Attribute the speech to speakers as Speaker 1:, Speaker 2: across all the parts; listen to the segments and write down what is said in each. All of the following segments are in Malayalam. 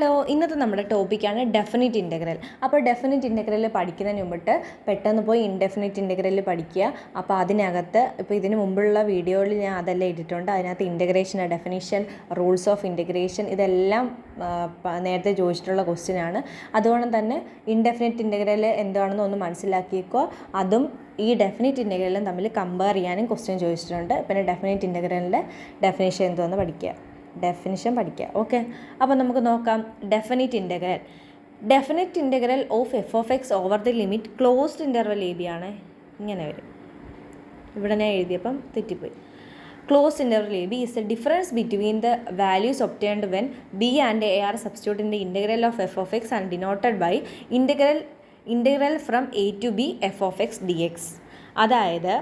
Speaker 1: ഹലോ, ഇന്നത്തെ നമ്മുടെ ടോപ്പിക്കാണ് ഡെഫിനിറ്റ് ഇൻ്റഗ്രൽ. അപ്പോൾ ഡെഫിനിറ്റ് ഇൻ്റഗ്രൽ പഠിക്കുന്നതിന് മുമ്പിട്ട് പെട്ടെന്ന് പോയി ഇൻഡെഫിനിറ്റ് ഇൻ്റഗ്രൽ പഠിക്കുക. അപ്പോൾ അതിനകത്ത് ഇപ്പോൾ ഇതിന് മുമ്പുള്ള വീഡിയോയിൽ ഞാൻ അതെല്ലാം ഇട്ടിട്ടുണ്ട്. അതിനകത്ത് integration, definition, rules of integration ഇതെല്ലാം നേരത്തെ ചോദിച്ചിട്ടുള്ള ക്വസ്റ്റ്യനാണ്. അതുകൊണ്ട് തന്നെ ഇൻഡെഫിനിറ്റ് ഇൻ്റഗ്രൽ എന്താണെന്ന് ഒന്ന് മനസ്സിലാക്കിക്കോ. അതും ഈ ഡെഫിനിറ്റ് ഇൻ്റഗ്രലും തമ്മിൽ കമ്പയർ ചെയ്യാനും ക്വസ്റ്റ്യൻ ചോദിച്ചിട്ടുണ്ട്. പിന്നെ ഡെഫിനിറ്റ് ഇൻ്റഗ്രലിൻ്റെ ഡെഫിനിഷൻ എന്തോന്ന് പഠിക്കുക, ഡെഫിനിഷൻ പഠിക്കുക. ഓക്കെ, അപ്പോൾ നമുക്ക് നോക്കാം. Definite integral of f of x over the limit closed interval a b ആണ്. ഇങ്ങനെ വരും. ഇവിടെ ഞാൻ എഴുതിയപ്പം തെറ്റിപ്പോയി. Closed interval a b is the difference between the values obtained when b and a are substitute in the integral of f of x and denoted by integral from a to b f of x d x. അതായത്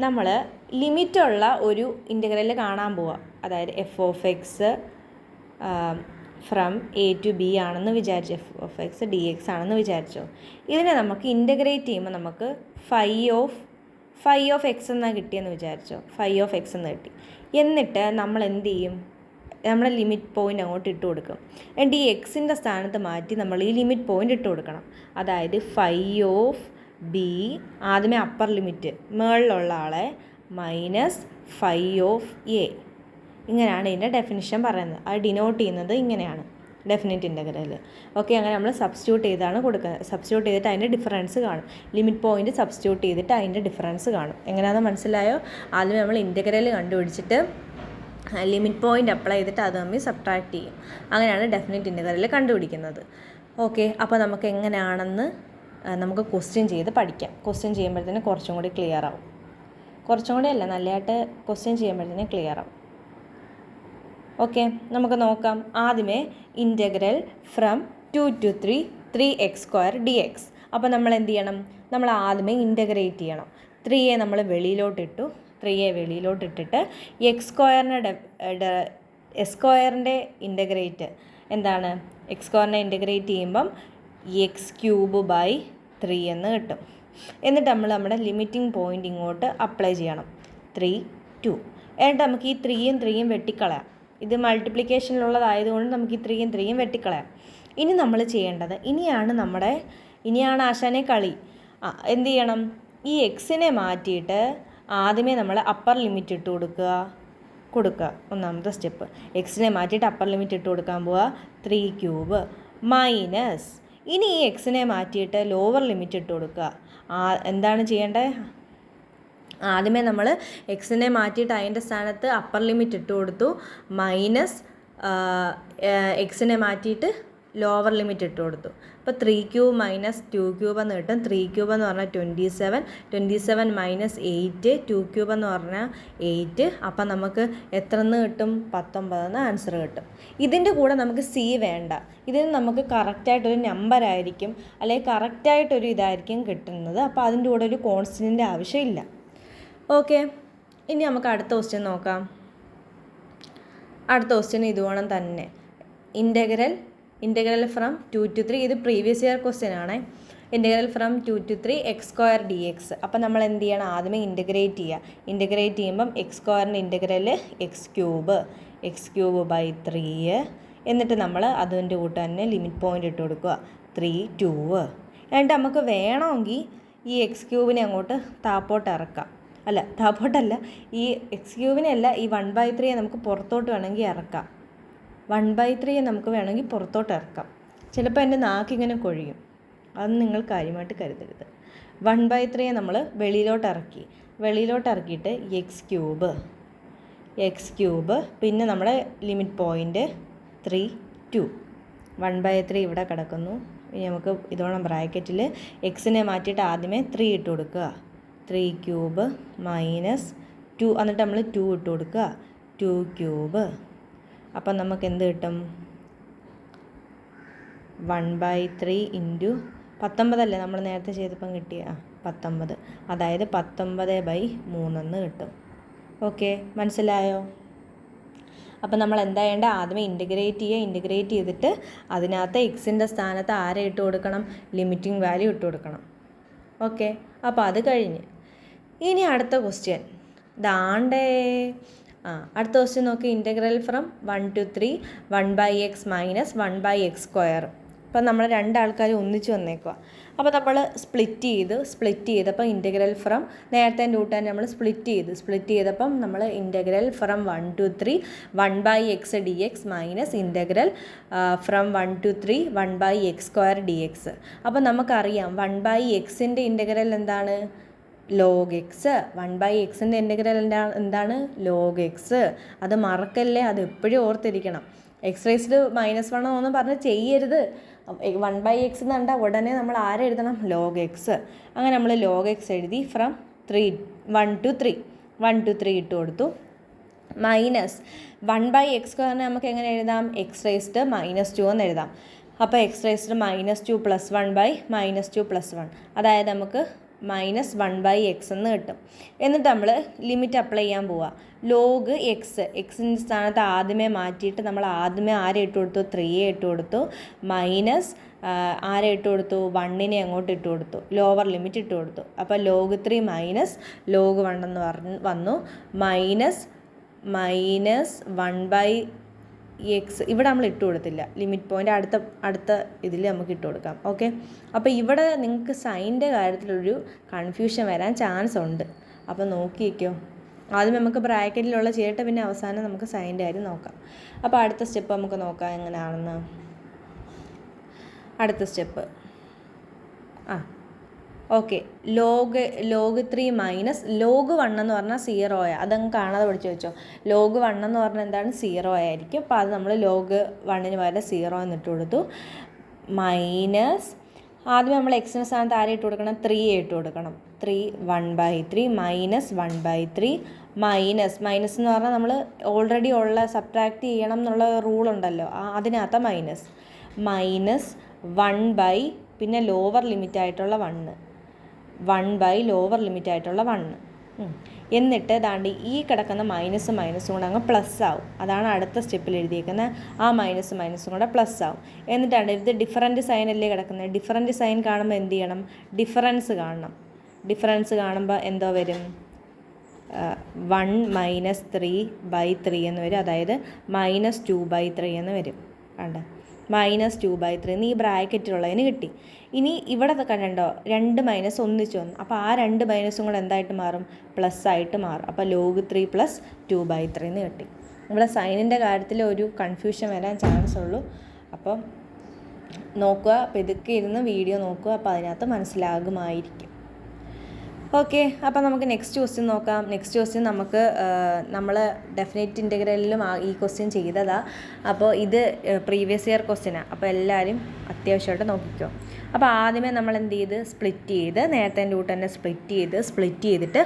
Speaker 1: നമ്മൾ ലിമിറ്റുള്ള ഒരു ഇൻ്റഗ്രൽ കാണാൻ പോവുക. അതായത് F of x from a to b ആണെന്ന് വിചാരിച്ചു, f of x d x ആണെന്ന് വിചാരിച്ചോ. ഇതിനെ നമുക്ക് ഇൻ്റഗ്രേറ്റ് ചെയ്യുമ്പോൾ നമുക്ക് ഫൈ ഓഫ് എക്സ് എന്നാണ് കിട്ടിയെന്ന് വിചാരിച്ചോ. ഫൈ ഓഫ് എക്സ് എന്ന് കിട്ടി. എന്നിട്ട് നമ്മൾ എന്ത് ചെയ്യും, നമ്മുടെ ലിമിറ്റ് പോയിൻ്റ് അങ്ങോട്ട് ഇട്ട് കൊടുക്കും. എന്നിട്ട് ഈ എക്സിൻ്റെ സ്ഥാനത്ത് മാറ്റി നമ്മൾ ഈ ലിമിറ്റ് പോയിൻ്റ് ഇട്ട് കൊടുക്കണം. അതായത് ഫൈ ഓഫ് ബി, ആദ്യമേ അപ്പർ ലിമിറ്റ് മുകളിലുള്ള ആളെ മൈനസ് ഫൈ ഓഫ് എ. ഇങ്ങനെയാണ് ഇതിൻ്റെ ഡെഫിനിഷൻ പറയുന്നത്. അത് ഡിനോട്ട് ചെയ്യുന്നത് ഇങ്ങനെയാണ് ഡെഫിനിറ്റ് ഇൻ്റഗ്രൽ. ഓക്കെ, അങ്ങനെ നമ്മൾ സബ്സ്റ്റിറ്റ്യൂട്ട് ചെയ്താണ് കൊടുക്കുന്നത്. സബ്സ്റ്റിറ്റ്യൂട്ട് ചെയ്തിട്ട് അതിൻ്റെ ഡിഫറൻസ് കാണും. ലിമിറ്റ് പോയിൻ്റ് സബ്സ്റ്റിറ്റ്യൂട്ട് ചെയ്തിട്ട് അതിൻ്റെ ഡിഫറൻസ് കാണും. എങ്ങനെയാണെന്ന് മനസ്സിലായോ? ആദ്യമേ നമ്മൾ ഇൻ്റഗ്രൽ കണ്ടുപിടിച്ചിട്ട് ലിമിറ്റ് പോയിൻ്റ് അപ്ലൈ ചെയ്തിട്ട് അത് തമ്മിൽ സബ്ട്രാക്ട് ചെയ്യും. അങ്ങനെയാണ് ഡെഫിനിറ്റ് ഇൻ്റഗ്രൽ കണ്ടുപിടിക്കുന്നത്. ഓക്കെ, അപ്പോൾ നമുക്ക് എങ്ങനെയാണെന്ന് നമുക്ക് ക്വസ്റ്റ്യൻ ചെയ്ത് പഠിക്കാം. ക്വസ്റ്റ്യൻ ചെയ്യുമ്പോഴത്തേന് കുറച്ചും കൂടി ക്ലിയർ ആവും. കുറച്ചും കൂടി അല്ല, നല്ലതായിട്ട് ക്വസ്റ്റ്യൻ ചെയ്യുമ്പോഴത്തേന് ക്ലിയർ ആവും. ഓക്കെ, നമുക്ക് നോക്കാം. ആദ്യമേ integral from 2 to 3x² dx. അപ്പോൾ നമ്മൾ എന്ത് ചെയ്യണം? നമ്മൾ ആദ്യമേ ഇൻ്റഗ്രേറ്റ് ചെയ്യണം. 3യെ നമ്മൾ വെളിയിലോട്ടിട്ടു. 3യെ വെളിയിലോട്ടിട്ടിട്ട് x²ൻ്റെ ഇൻ്റഗ്രേറ്റ് എന്താണ്? x² ഇൻ്റഗ്രേറ്റ് ചെയ്യുമ്പം x³ എന്ന് കിട്ടും. എന്നിട്ട് നമ്മൾ നമ്മുടെ ലിമിറ്റിംഗ് പോയിൻ്റ് ഇങ്ങോട്ട് അപ്ലൈ ചെയ്യണം. 3, 2. എന്നിട്ട് നമുക്ക് ഈ 3യും വെട്ടിക്കളയാം. ഇത് മൾട്ടിപ്ലിക്കേഷനിലുള്ളതായതുകൊണ്ട് നമുക്ക് ഈ 3യും വെട്ടിക്കളയാം. ഇനി നമ്മൾ ചെയ്യേണ്ടത്, ഇനിയാണ് ആശാനെ കളി. എന്ത് ചെയ്യണം? ഈ എക്സിനെ മാറ്റിയിട്ട് ആദ്യമേ നമ്മൾ അപ്പർ ലിമിറ്റ് ഇട്ട് കൊടുക്കുക. ഒന്നാമത്തെ സ്റ്റെപ്പ്. എക്സിനെ മാറ്റിയിട്ട് അപ്പർ ലിമിറ്റ് ഇട്ട് കൊടുക്കാൻ പോവുക. 3³ മൈനസ്. ഇനി ഈ എക്സിനെ മാറ്റിയിട്ട് ലോവർ ലിമിറ്റ് ഇട്ട് കൊടുക്കുക. എന്താണ് ചെയ്യേണ്ടത്? ആദ്യമേ നമ്മൾ എക്സിനെ മാറ്റിയിട്ട് അതിൻ്റെ സ്ഥാനത്ത് അപ്പർ ലിമിറ്റ് ഇട്ട് കൊടുത്തു. മൈനസ് എക്സിനെ മാറ്റിയിട്ട് ലോവർ ലിമിറ്റ് ഇട്ട് കൊടുത്തു. അപ്പോൾ 3³ മൈനസ് 2³ എന്ന് കിട്ടും. 3³ എന്ന് പറഞ്ഞാൽ 27 മൈനസ് 8, 2³ എന്ന് പറഞ്ഞാൽ 8. അപ്പം നമുക്ക് എത്ര എന്ന് കിട്ടും? 19 ആൻസർ കിട്ടും. ഇതിൻ്റെ കൂടെ നമുക്ക് സി വേണ്ട. ഇതിന് നമുക്ക് കറക്റ്റായിട്ടൊരു നമ്പർ ആയിരിക്കും, അല്ലെങ്കിൽ കറക്റ്റായിട്ടൊരു ഇതായിരിക്കും കിട്ടുന്നത്. അപ്പോൾ അതിൻ്റെ കൂടെ ഒരു കോൺസ്റ്റൻറ്റിൻ്റെ ആവശ്യമില്ല. ഓക്കെ, ഇനി നമുക്ക് അടുത്ത ക്വസ്റ്റ്യൻ നോക്കാം. അടുത്ത ക്വസ്റ്റ്യൻ ഇതുവേണം തന്നെ. Integral from 2 to 3. ഇത് പ്രീവിയസ് ഇയർ ക്വസ്റ്റ്യൻ ആണ്. Integral from 2 to 3 x² dx. അപ്പം നമ്മൾ എന്ത് ചെയ്യണം? ആദ്യമേ ഇൻ്റഗ്രേറ്റ് ചെയ്യുക. ഇൻ്റഗ്രേറ്റ് ചെയ്യുമ്പം x²ൻ്റെ ഇൻ്റഗ്രൽ x³ എന്നിട്ട് നമ്മൾ അതിൻ്റെ കൂട്ട് തന്നെ ലിമിറ്റ് പോയിൻ്റ് ഇട്ട് കൊടുക്കുക. 3, 2. എന്നിട്ട് നമുക്ക് വേണമെങ്കിൽ ഈ x³ അങ്ങോട്ട് താപ്പോട്ട് ഇറക്കാം. താപ്പോട്ടല്ല, ഈ x³ ഈ 1/3 നമുക്ക് പുറത്തോട്ട് വേണമെങ്കിൽ ഇറക്കാം. 1/3 നമുക്ക് വേണമെങ്കിൽ പുറത്തോട്ട് ഇറക്കാം. ചിലപ്പോൾ എൻ്റെ നാക്കിങ്ങനെ കൊഴിയും, അത് നിങ്ങൾ കാര്യമായിട്ട് കരുതരുത്. 1/3 നമ്മൾ വെളിയിലോട്ട് ഇറക്കിയിട്ട് x³ പിന്നെ നമ്മുടെ ലിമിറ്റ് പോയിൻ്റ് 3, 2. 1/3 ഇവിടെ കിടക്കുന്നു. ഇനി നമുക്ക് ഇതോളം ബ്രാക്കറ്റിൽ എക്സിനെ മാറ്റിയിട്ട് ആദ്യമേ 3 ഇട്ട് കൊടുക്കുക. 3³ മൈനസ് 2, എന്നിട്ട് നമ്മൾ 2 ഇട്ട് കൊടുക്കുക. 2³ അപ്പം നമുക്ക് എന്ത് കിട്ടും? 1/3 ഇൻറ്റു 19 അല്ലേ നമ്മൾ നേരത്തെ ചെയ്തപ്പം കിട്ടിയ 19. അതായത് 19/3 എന്ന് കിട്ടും. ഓക്കെ, മനസ്സിലായോ? അപ്പം നമ്മൾ എന്താ ചെയ്യേണ്ടത്? ആദ്യമേ ഇൻ്റഗ്രേറ്റ് ചെയ്തിട്ട് അതിനകത്ത് എക്സിൻ്റെ സ്ഥാനത്ത് ആരെ ഇട്ട് കൊടുക്കണം? ലിമിറ്റിംഗ് വാല്യൂ ഇട്ട് കൊടുക്കണം. ഓക്കെ, അപ്പോൾ അത് കഴിഞ്ഞ് ഇനി അടുത്ത ക്വസ്റ്റ്യൻ. ദാണ്ടേ അടുത്ത ക്വസ്റ്റ്യൻ നോക്കി, integral from 1 to 3 1/x minus 1/x². അപ്പം നമ്മൾ രണ്ടാൾക്കാരും ഒന്നിച്ച് വന്നേക്കുക. അപ്പോൾ നമ്മൾ സ്പ്ലിറ്റ് ചെയ്തപ്പോൾ ഇൻ്റഗ്രൽ ഫ്രം നേരത്തെ റൂട്ടാൻ നമ്മൾ സ്പ്ലിറ്റ് ചെയ്തപ്പം നമ്മൾ integral from 1 to 3 1/x dx minus integral from 1 to 3 1/x² dx. അപ്പോൾ നമുക്കറിയാം 1/xൻ്റെ ഇൻ്റഗ്രൽ എന്താണ്? log x. 1/xൻ്റെ ഇൻ്റഗ്രൽ എന്താണ്? log x. അത് മറക്കല്ലേ, അത് എപ്പോഴും ഓർത്തിരിക്കണം. x⁻⁻1 ഒന്നും പറഞ്ഞ് ചെയ്യരുത്. 1/x എന്ന് കണ്ടാൽ ഉടനെ നമ്മൾ ആരെ എഴുതണം? log x. അങ്ങനെ നമ്മൾ log x എഴുതി. ഫ്രം 1 to 3 ഇട്ട് കൊടുത്തു. മൈനസ് 1/x² നമുക്ക് എങ്ങനെ എഴുതാം? x⁻⁻2 എന്ന് എഴുതാം. അപ്പോൾ x⁻⁻2 + 1/-2 + 1, അതായത് നമുക്ക് -1/x എന്ന് കിട്ടും. എന്നിട്ട് നമ്മൾ ലിമിറ്റ് അപ്ലൈ ചെയ്യാൻ പോവുക. ലോഗ് എക്സിൻ്റെ സ്ഥാനത്ത് ആദ്യമേ മാറ്റിയിട്ട് നമ്മൾ ആദ്യമേ ആരെ ഇട്ട് കൊടുത്തു? 3 ഇട്ട് കൊടുത്തു. മൈനസ് ആരെ ഇട്ട് കൊടുത്തു? 1 അങ്ങോട്ട് ഇട്ട് കൊടുത്തു. ലോവർ ലിമിറ്റ് ഇട്ട് കൊടുത്തു. അപ്പോൾ log 3 മൈനസ് log 1 എന്ന് വന്നു. മൈനസ് 1/x ഇവിടെ നമ്മൾ ഇട്ട് കൊടുത്തില്ല. ലിമിറ്റ് പോയിൻ്റ് അടുത്ത ഇതിൽ നമുക്ക് ഇട്ട് കൊടുക്കാം. ഓക്കെ, അപ്പോൾ ഇവിടെ നിങ്ങൾക്ക് സൈൻ്റെ കാര്യത്തിലൊരു കൺഫ്യൂഷൻ വരാൻ ചാൻസ് ഉണ്ട്. അപ്പോൾ നോക്കിയിരിക്കോ. ആദ്യം നമുക്ക് ബ്രാക്കറ്റിലുള്ള ചെയ്തിട്ട് പിന്നെ അവസാനം നമുക്ക് സൈൻ്റെ കാര്യം നോക്കാം. അപ്പോൾ അടുത്ത സ്റ്റെപ്പ് നമുക്ക് നോക്കാം എങ്ങനെയാണെന്ന്. അടുത്ത step okay, log 3 minus log 1 എന്ന് പറഞ്ഞാൽ 0 അതങ്ങ് കാണാതെ പഠിച്ചു വെച്ചോ. log 1 എന്ന് പറഞ്ഞാൽ എന്താണ്? 0 ആയിരിക്കും. അപ്പോൾ അത് നമ്മൾ log 1 പകരം 0 എന്നിട്ട് കൊടുത്തു. മൈനസ് ആദ്യം നമ്മൾ എക്സിൻ്റെ സ്ഥാനത്ത് ആരെ ഇട്ട് കൊടുക്കണം? 3 ഇട്ട് കൊടുക്കണം. 3 1/3 മൈനസ് 1/3 മൈനസ് എന്ന് പറഞ്ഞാൽ നമ്മൾ ഓൾറെഡി ഉള്ള സബ്ട്രാക്ട് ചെയ്യണം എന്നുള്ള റൂളുണ്ടല്ലോ, അതിനകത്ത് മൈനസ് 1/ പിന്നെ ലോവർ ലിമിറ്റായിട്ടുള്ള 1 ലോവർ ലിമിറ്റായിട്ടുള്ള 1. എന്നിട്ട് ദാണ്ട് ഈ കിടക്കുന്ന മൈനസും കൂടെ അങ്ങ് പ്ലസ് ആവും. അതാണ് അടുത്ത സ്റ്റെപ്പിൽ എഴുതിയേക്കുന്നത്. ആ മൈനസും കൂടെ പ്ലസ് ആവും. എന്നിട്ടാണ് ഇത് ഡിഫറൻറ്റ് സൈൻ അല്ലേ കിടക്കുന്നത്. ഡിഫറൻറ്റ് സൈൻ കാണുമ്പോൾ എന്ത് ചെയ്യണം? ഡിഫറൻസ് കാണണം. ഡിഫറൻസ് കാണുമ്പോൾ എന്തോ വരും? 1 - 3/3 എന്ന് വരും. അതായത് -2/3 എന്ന് വരും. കണ്ട, -2/3 എന്ന് ഈ ബ്രാക്കറ്റിലുള്ളതിന് കിട്ടി. ഇനി ഇവിടെ കണ്ടോ, 2 മൈനസ് ഒന്നിച്ച് വന്നു. അപ്പോൾ ആ 2 മൈനസും കൂടെ എന്തായിട്ട് മാറും? പ്ലസ് ആയിട്ട് മാറും. അപ്പോൾ log 3 + 2/3 എന്ന് കിട്ടി. ഇവിടെ സൈനിൻ്റെ കാര്യത്തിൽ ഒരു കൺഫ്യൂഷൻ വരാൻ ചാൻസ് ഉള്ളൂ. അപ്പം നോക്കുക, അപ്പോൾ ഇതൊക്കെ ഇരുന്ന് വീഡിയോ നോക്കുക. അപ്പോൾ അതിനകത്ത് മനസ്സിലാകുമായിരിക്കും. ഓക്കെ, അപ്പോൾ നമുക്ക് നെക്സ്റ്റ് ക്വസ്റ്റ്യൻ നോക്കാം. നെക്സ്റ്റ് ക്വസ്റ്റ്യൻ നമുക്ക് നമ്മൾ ഡെഫിനറ്റ് ഇൻ്റഗ്രലിലും ഈ ക്വസ്റ്റ്യൻ ചെയ്തതാണ്. അപ്പോൾ ഇത് പ്രീവിയസ് ഇയർ ക്വസ്റ്റ്യനാണ്. അപ്പോൾ എല്ലാവരും അത്യാവശ്യമായിട്ട് നോക്കിക്കോ. അപ്പോൾ ആദ്യമേ നമ്മൾ എന്ത് ചെയ്ത്? സ്പ്ലിറ്റ് ചെയ്ത് നേരത്തെ റൂട്ട് തന്നെ സ്പ്ലിറ്റ് ചെയ്തിട്ട്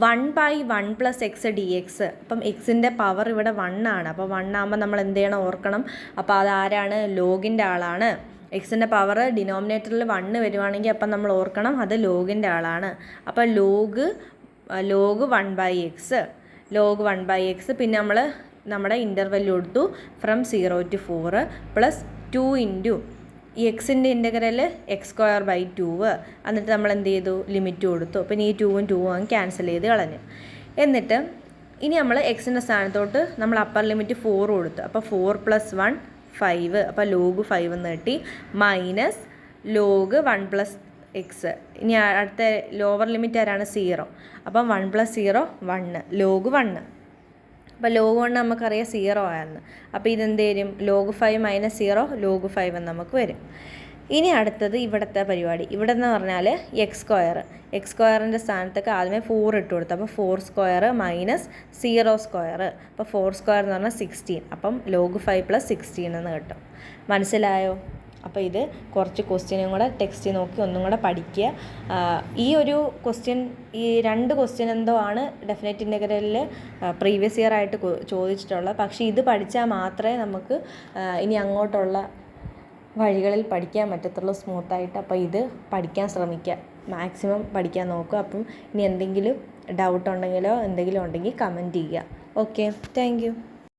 Speaker 1: 1/1 + x dx. അപ്പം എക്സിൻ്റെ പവർ ഇവിടെ 1 ആണ്. അപ്പോൾ 1 ആകുമ്പോൾ നമ്മൾ എന്ത് ചെയ്യണം? ഓർക്കണം. അപ്പോൾ അതാരാണ്? ലോഗിൻ്റെ ആളാണ്. എക്സിൻ്റെ പവർ ഡിനോമിനേറ്ററിൽ 1 വരുവാണെങ്കിൽ അപ്പം നമ്മൾ ഓർക്കണം അത് ലോഗിൻ്റെ ആളാണ്. അപ്പോൾ log 1/x പിന്നെ നമ്മൾ നമ്മുടെ ഇൻ്റർവെൽ കൊടുത്തു. ഫ്രം 0 to 4 + 2 ഇൻറ്റു ഈ എക്സിൻ്റെ ഇൻ്റഗ്രൽ x²/2. എന്നിട്ട് നമ്മൾ എന്ത് ചെയ്തു? ലിമിറ്റ് കൊടുത്തു. പിന്നെ ഈ 2ഉം 2ഉം അങ്ങ് ക്യാൻസൽ ചെയ്ത് കളഞ്ഞു. എന്നിട്ട് ഇനി നമ്മൾ എക്സിൻ്റെ സ്ഥാനത്തോട്ട് നമ്മൾ അപ്പർ ലിമിറ്റ് 4 കൊടുത്തു. അപ്പോൾ 4 + 1 5. അപ്പോൾ log 5 എന്ന് കിട്ടി. Minus log 1 + x. ഇനി അടുത്ത ലോവർ ലിമിറ്റ് ആരാണ്? 0. അപ്പം 1 + 0 1 log 1. അപ്പോൾ log 1 നമുക്കറിയാം 0 ആയിരുന്നു. അപ്പോൾ ഇതെന്ത് വരും? log 5 - 0 log 5 എന്ന് നമുക്ക് വരും. ഇനി അടുത്തത് ഇവിടുത്തെ പരിപാടി. ഇവിടെ എന്ന് പറഞ്ഞാൽ x²ൻ്റെ സ്ഥാനത്തൊക്കെ ആദ്യമേ 4 ഇട്ട് കൊടുത്തു. അപ്പോൾ 4² - 0². അപ്പോൾ 4² എന്ന് പറഞ്ഞാൽ 16. അപ്പം log 5 + 16 എന്ന് കിട്ടും. മനസ്സിലായോ? അപ്പോൾ ഇത് കുറച്ച് ക്വസ്റ്റ്യനും കൂടെ ടെക്സ്റ്റ് നോക്കി ഒന്നും കൂടെ പഠിക്കുക. ഈ ഒരു ക്വസ്റ്റ്യൻ, ഈ 2 ക്വസ്റ്റ്യൻ എന്തോ ആണ് ഡെഫിനറ്റ് ഇൻ്റഗ്രലിൽ പ്രീവിയസ് ഇയർ ആയിട്ട് ചോദിച്ചിട്ടുള്ളത്. പക്ഷേ ഇത് പഠിച്ചാൽ മാത്രമേ നമുക്ക് ഇനി അങ്ങോട്ടുള്ള വഴികളിൽ പഠിക്കാൻ പറ്റത്തുള്ളൂ സ്മൂത്തായിട്ട്. അപ്പോൾ ഇത് പഠിക്കാൻ ശ്രമിക്കുക, മാക്സിമം പഠിക്കാൻ നോക്കുക. അപ്പം ഇനി എന്തെങ്കിലും ഡൗട്ട് ഉണ്ടെങ്കിലോ എന്തെങ്കിലും ഉണ്ടെങ്കിൽ കമൻറ്റ് ചെയ്യുക. Okay, thank you.